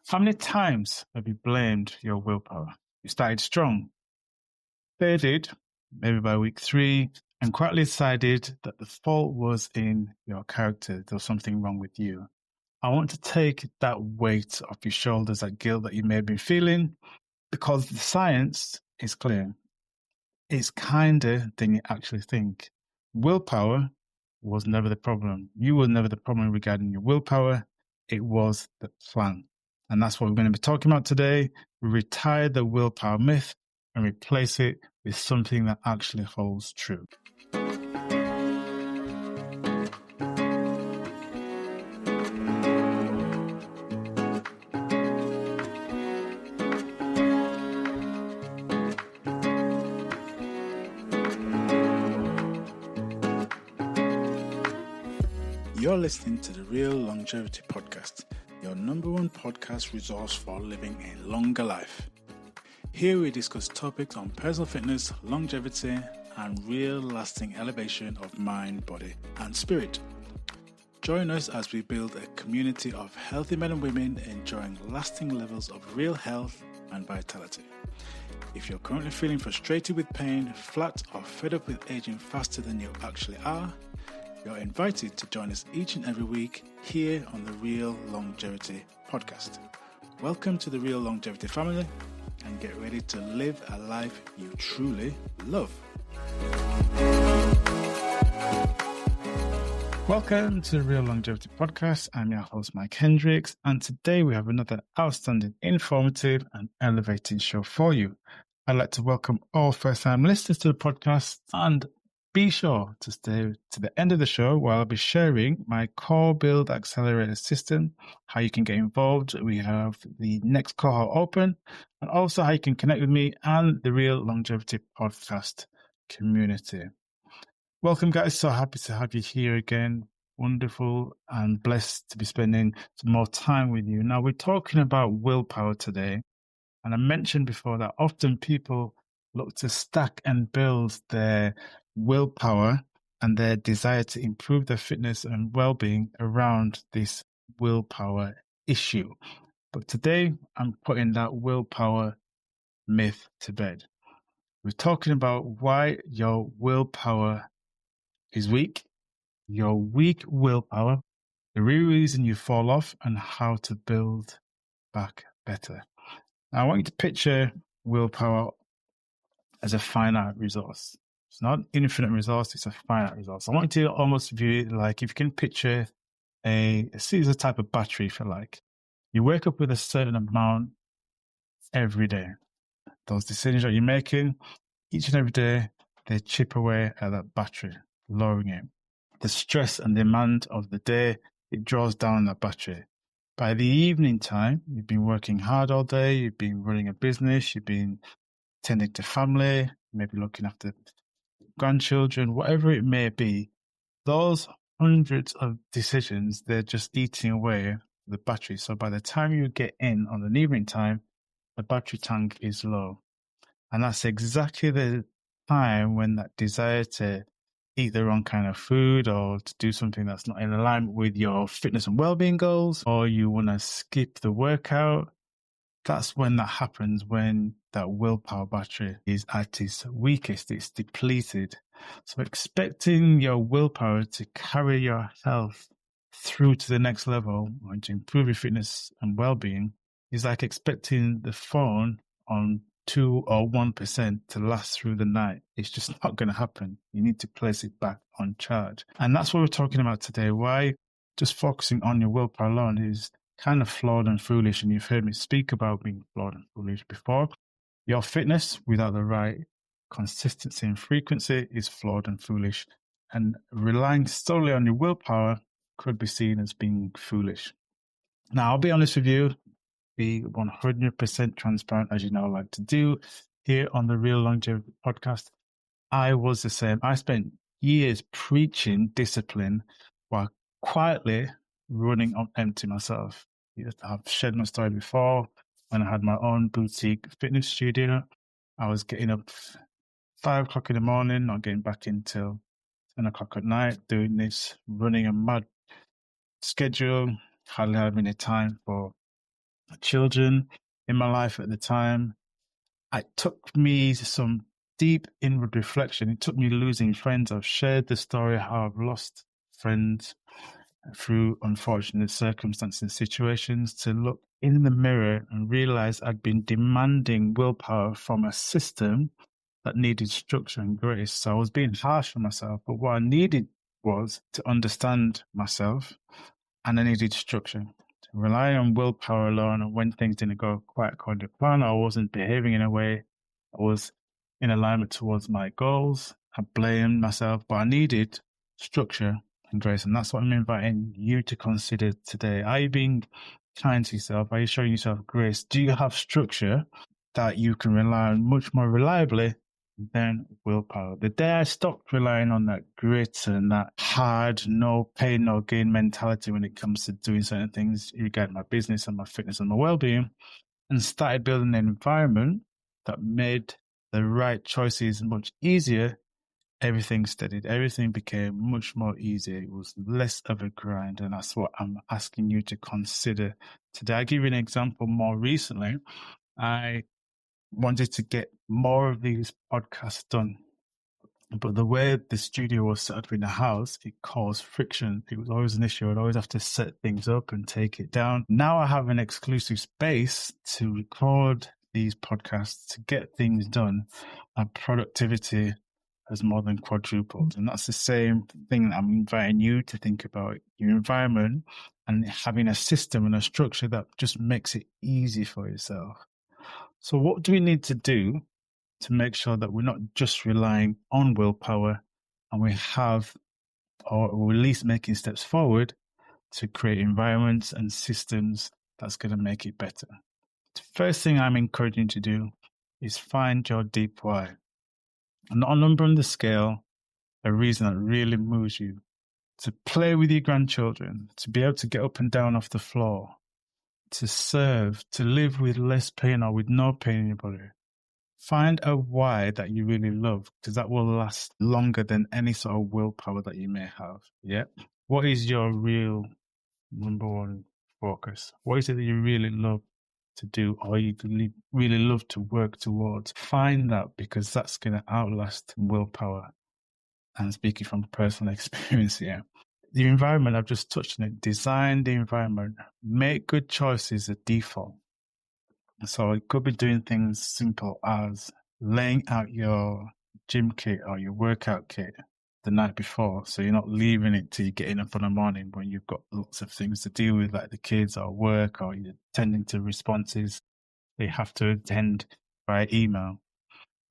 How many times have you blamed your willpower? You started strong, faded, maybe by week 3, and quietly decided that the fault was in your character. There was something wrong with you. I want to take that weight off your shoulders, that guilt that you may have been feeling, because the science is clear. It's kinder than you actually think. Willpower was never the problem. You were never the problem regarding your willpower. It was the plan. And that's what we're going to be talking about today. We retire the willpower myth and replace it with something that actually holds true. You're listening to the Real Longevity Podcast, your number one podcast resource for living a longer life. Here we discuss topics on personal fitness, longevity, and real lasting elevation of mind, body, and spirit. Join us as we build a community of healthy men and women enjoying lasting levels of real health and vitality. If you're currently feeling frustrated with pain, flat, or fed up with aging faster than you actually are, you're invited to join us each and every week here on the Real Longevity Podcast. Welcome to the Real Longevity family and get ready to live a life you truly love. Welcome to the Real Longevity Podcast. I'm your host, Mike Hendricks, and today we have another outstanding, informative, and elevating show for you. I'd like to welcome all first-time listeners to the podcast, and be sure to stay to the end of the show where I'll be sharing my core build accelerator system, how you can get involved. We have the next cohort open, and also how you can connect with me and the Real Longevity Podcast community. Welcome, guys. So happy to have you here again. Wonderful and blessed to be spending some more time with you. Now, we're talking about willpower today. And I mentioned before that often people look to stack and build their willpower and their desire to improve their fitness and well-being around this willpower issue. But today, I'm putting that willpower myth to bed. We're talking about why your willpower is weak, your weak willpower, the real reason you fall off, and how to build back better. Now, I want you to picture willpower as a finite resource. It's not infinite resource, it's a finite resource. I want you to almost view it like if you can picture a series type of battery, if you like. You wake up with a certain amount every day. Those decisions that you're making, each and every day, they chip away at that battery, lowering it. The stress and demand of the day, it draws down that battery. By the evening time, you've been working hard all day, you've been running a business, you've been tending to family, maybe looking after grandchildren, whatever it may be, those hundreds of decisions, they're just eating away the battery. So by the time you get in on the evening time, the battery tank is low. And that's exactly the time when that desire to eat the wrong kind of food or to do something that's not in alignment with your fitness and well-being goals, or you want to skip the workout, that's when that happens, when that willpower battery is at its weakest, it's depleted. So expecting your willpower to carry your health through to the next level or to improve your fitness and well-being is like expecting the phone on 2 or 1% to last through the night. It's just not going to happen. You need to place it back on charge. And that's what we're talking about today. Why just focusing on your willpower alone is kind of flawed and foolish. And you've heard me speak about being flawed and foolish before. Your fitness without the right consistency and frequency is flawed and foolish. And relying solely on your willpower could be seen as being foolish. Now, I'll be honest with you, be 100% transparent, as you know I like to do here on the Real Longevity Podcast. I was the same. I spent years preaching discipline while quietly running on empty myself. I've shared my story before. When I had my own boutique fitness studio, I was getting up 5 o'clock in the morning, not getting back until 10 o'clock at night, doing this, running a mad schedule, hardly having any time for children in my life at the time. It took me some deep inward reflection. It took me losing friends. I've shared the story how I've lost friends through unfortunate circumstances and situations, to look in the mirror and realize I'd been demanding willpower from a system that needed structure and grace. So I was being harsh on myself, but what I needed was to understand myself, and I needed structure. To rely on willpower alone, and when things didn't go quite according to plan, I wasn't behaving in a way that was in alignment towards my goals, I blamed myself, but I needed structure and grace. And that's what I'm inviting you to consider today. Are you being kind to yourself? Are you showing yourself grace? Do you have structure that you can rely on much more reliably than willpower? The day I stopped relying on that grit and that hard, no pain, no gain mentality when it comes to doing certain things regarding my business and my fitness and my well-being, and started building an environment that made the right choices much easier, everything steadied. Everything became much more easy. It was less of a grind. And that's what I'm asking you to consider today. I'll give you an example. More recently, I wanted to get more of these podcasts done, but the way the studio was set up in the house, it caused friction. It was always an issue. I'd always have to set things up and take it down. Now I have an exclusive space to record these podcasts, to get things done, and productivity has more than quadrupled. And that's the same thing that I'm inviting you to think about: your environment and having a system and a structure that just makes it easy for yourself. So what do we need to do to make sure that we're not just relying on willpower, and we have, or we're at least making steps forward to create environments and systems that's going to make it better? The first thing I'm encouraging you to do is find your deep why. Not a number on the scale, a reason that really moves you. To play with your grandchildren, to be able to get up and down off the floor, to serve, to live with less pain or with no pain in your body. Find a why that you really love, because that will last longer than any sort of willpower that you may have. Yeah. What is your real number one focus? What is it that you really love to do, or you really love to work towards? Find that, because that's going to outlast willpower. And speaking from personal experience here, the environment, I've just touched on it. Design the environment. Make good choices a default. So it could be doing things simple as laying out your gym kit or your workout kit the night before, so you're not leaving it till you get up in the morning when you've got lots of things to deal with, like the kids or work, or you're attending to responses they have to attend by email.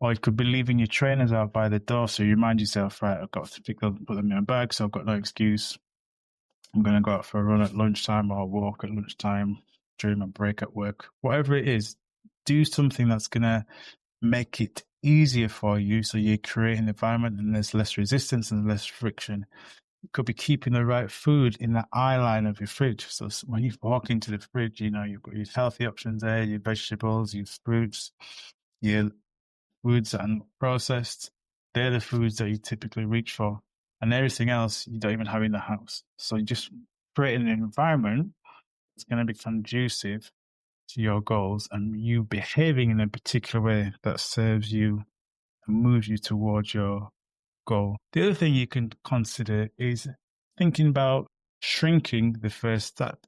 Or it could be leaving your trainers out by the door, so you remind yourself, right, I've got to pick them, put them in my bag, so I've got no excuse. I'm going to go out for a run at lunchtime, or a walk at lunchtime during my break at work. Whatever it is, do something that's going to make it easier for you, so you create an environment and there's less resistance and less friction. It could be keeping the right food in the eye line of your fridge. So when you walk into the fridge, you know, you've got your healthy options there, your vegetables, your fruits, your foods that are not processed. They're the foods that you typically reach for. And everything else you don't even have in the house. So you just create an environment that's going to be conducive to your goals, and you behaving in a particular way that serves you and moves you towards your goal. The other thing you can consider is thinking about shrinking the first step.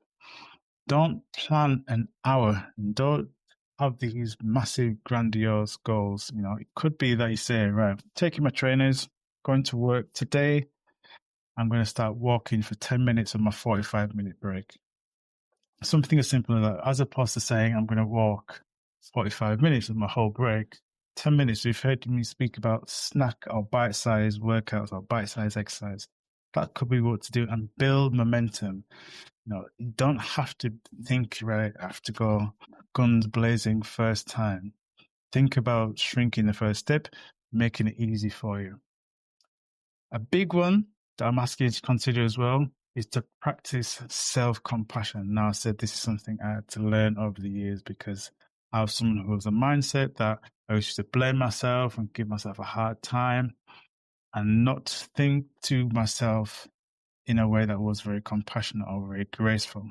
Don't plan an hour, and don't have these massive, grandiose goals. You know, it could be that you say, right, taking my trainers, going to work today, I'm going to start walking for 10 minutes on my 45-minute break. Something as simple as that, as opposed to saying I'm going to walk 45 minutes of my whole break. 10 minutes, you've heard me speak about snack or bite-sized workouts or bite-sized exercise. That could be what to do, and build momentum. You know, you don't have to think, right, I have to go guns blazing first time. Think about shrinking the first step, making it easy for you. A big one that I'm asking you to consider as well is to practice self-compassion. Now, I said this is something I had to learn over the years, because I was someone who was a mindset that I used to blame myself and give myself a hard time and not think to myself in a way that was very compassionate or very graceful.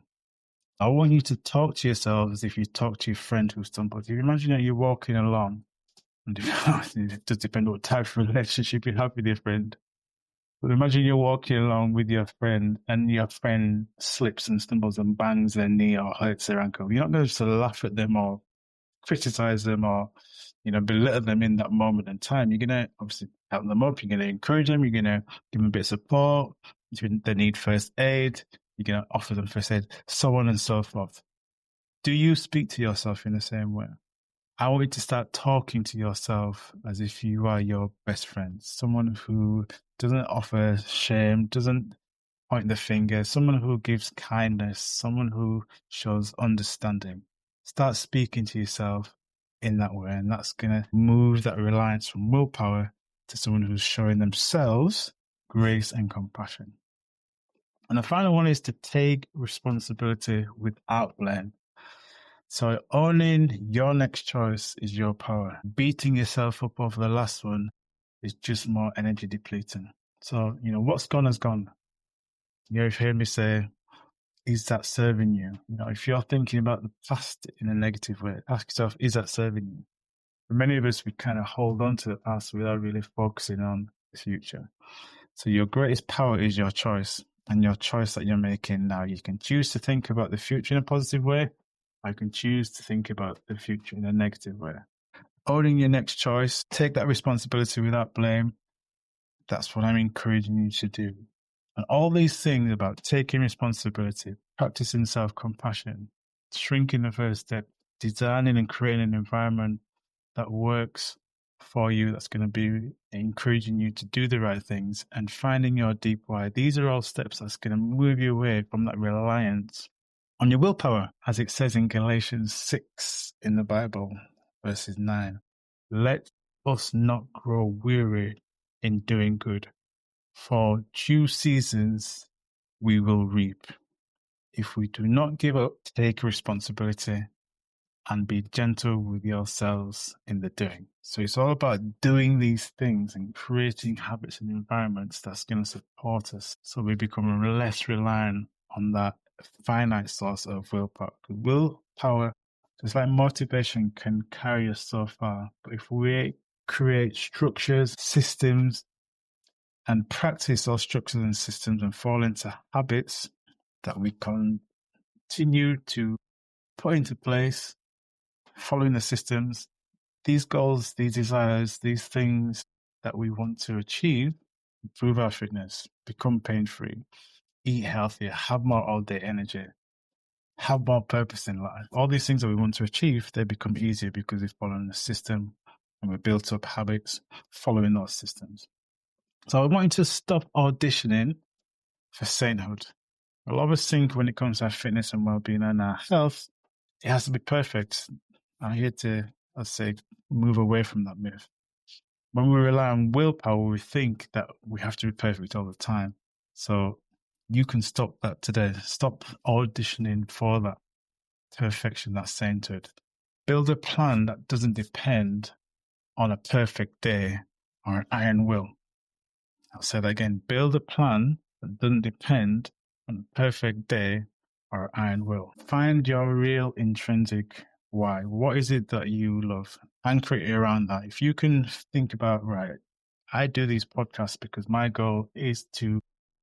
I want you to talk to yourself as if you talk to your friend who stumbled. If you imagine that you're walking along, and it does depend on what type of relationship you have with your friend. But imagine you're walking along with your friend and your friend slips and stumbles and bangs their knee or hurts their ankle. You're not going to just laugh at them or criticize them or, belittle them in that moment in time. You're going to obviously help them up. You're going to encourage them. You're going to give them a bit of support. If they need first aid, you're going to offer them first aid, so on and so forth. Do you speak to yourself in the same way? I want you to start talking to yourself as if you are your best friend, someone who doesn't offer shame, doesn't point the finger, someone who gives kindness, someone who shows understanding. Start speaking to yourself in that way, and that's going to move that reliance from willpower to someone who's showing themselves grace and compassion. And the final one is to take responsibility without blame. So owning your next choice is your power. Beating yourself up over the last one is just more energy depleting. So, what's gone has gone. You've heard me say, is that serving you? If you're thinking about the past in a negative way, ask yourself, is that serving you? For many of us, we kind of hold on to the past without really focusing on the future. So your greatest power is your choice, and your choice that you're making now. You can choose to think about the future in a positive way. I can choose to think about the future in a negative way. Owning your next choice, take that responsibility without blame. That's what I'm encouraging you to do. And all these things about taking responsibility, practicing self-compassion, shrinking the first step, designing and creating an environment that works for you, that's going to be encouraging you to do the right things, and finding your deep why. These are all steps that's going to move you away from that reliance on your willpower, as it says in Galatians 6 in the Bible, verses 9. Let us not grow weary in doing good, for due seasons we will reap. If we do not give up, take responsibility and be gentle with yourselves in the doing. So it's all about doing these things and creating habits and environments that's going to support us, so we become less reliant on that finite source of willpower. Willpower, just like motivation, can carry us so far. But if we create structures, systems, and practice those structures and systems and fall into habits that we continue to put into place, following the systems, these goals, these desires, these things that we want to achieve, improve our fitness, become pain-free, eat healthier, have more all-day energy, have more purpose in life. All these things that we want to achieve, they become easier because we've followed the system and we've built up habits following those systems. So I want you to stop auditioning for sainthood. A lot of us think when it comes to our fitness and well-being and our health, it has to be perfect. I'm here to, let's say, move away from that myth. When we rely on willpower, we think that we have to be perfect all the time. So you can stop that today. Stop auditioning for that perfection, that sainthood. Build a plan that doesn't depend on a perfect day or an iron will. I'll say that again. Build a plan that doesn't depend on a perfect day or iron will. Find your real intrinsic why. What is it that you love? And create around that. If you can think about, right, I do these podcasts because my goal is to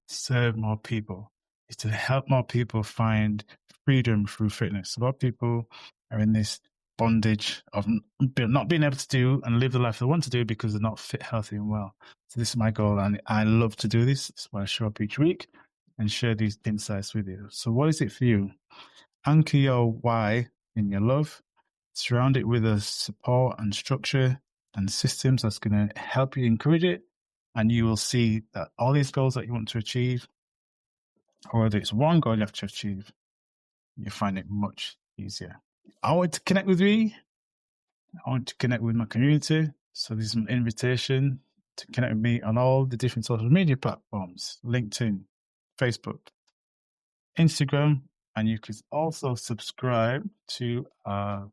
serve more people, is to help more people find freedom through fitness. A lot of people are in this bondage of not being able to do and live the life they want to do because they're not fit, healthy, and well. So this is my goal, and I love to do this. That's why I show up each week and share these insights with you. So what is it for you? Anchor your why in your love. Surround it with a support and structure and systems that's going to help you encourage it. And you will see that all these goals that you want to achieve, or whether it's one goal you have to achieve, you find it much easier. I want to connect with me. I want to connect with my community. So this is an invitation to connect with me on all the different social media platforms: LinkedIn, Facebook, Instagram, and you could also subscribe to our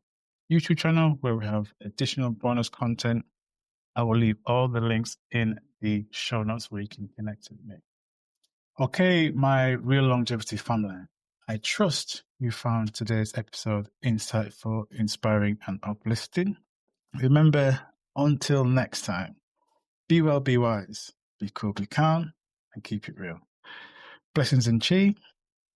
YouTube channel where we have additional bonus content. I will leave all the links in the show notes where you can connect with me. Okay, my real longevity family, I trust you found today's episode insightful, inspiring, and uplifting. Remember, until next time, be well, be wise, be cool, be calm, and keep it real. Blessings and chi.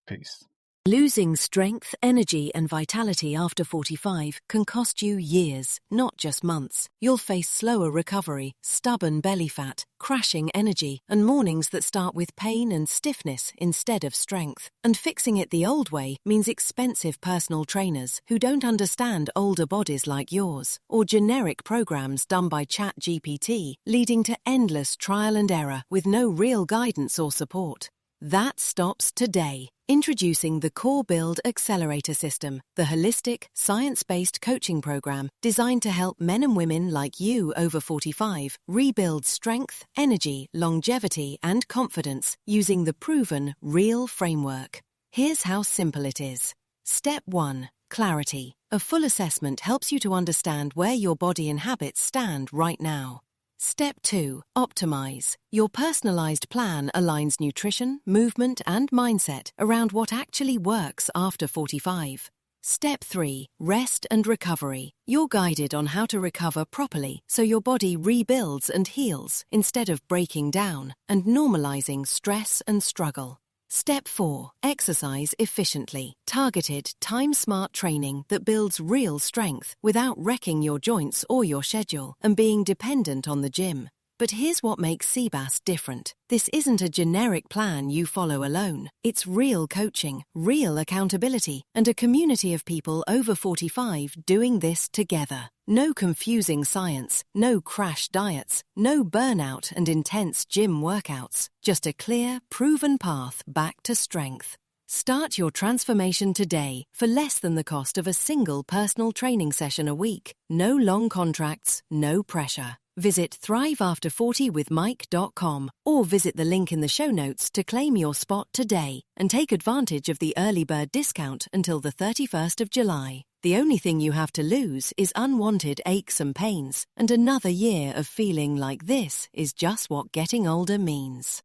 Peace. Losing strength, energy, and vitality after 45 can cost you years, not just months. You'll face slower recovery, stubborn belly fat, crashing energy, and mornings that start with pain and stiffness instead of strength. And fixing it the old way means expensive personal trainers who don't understand older bodies like yours, or generic programs done by ChatGPT, leading to endless trial and error with no real guidance or support. That stops today. Introducing the Core Build Accelerator System, the holistic, science-based coaching program designed to help men and women like you over 45 rebuild strength, energy, longevity, and confidence using the proven, real framework. Here's how simple it is. Step 1. Clarity. A full assessment helps you to understand where your body and habits stand right now. Step 2. Optimize. Your personalized plan aligns nutrition, movement, and mindset around what actually works after 45. Step 3. Rest and recovery. You're guided on how to recover properly so your body rebuilds and heals instead of breaking down and normalizing stress and struggle. Step 4. Exercise efficiently. Targeted, time-smart training that builds real strength without wrecking your joints or your schedule and being dependent on the gym. But here's what makes CBAS different. This isn't a generic plan you follow alone. It's real coaching, real accountability, and a community of people over 45 doing this together. No confusing science, no crash diets, no burnout and intense gym workouts. Just a clear, proven path back to strength. Start your transformation today for less than the cost of a single personal training session a week. No long contracts, no pressure. Visit thriveafter40withmike.com or visit the link in the show notes to claim your spot today and take advantage of the early bird discount until the 31st of July. The only thing you have to lose is unwanted aches and pains, and another year of feeling like this is just what getting older means.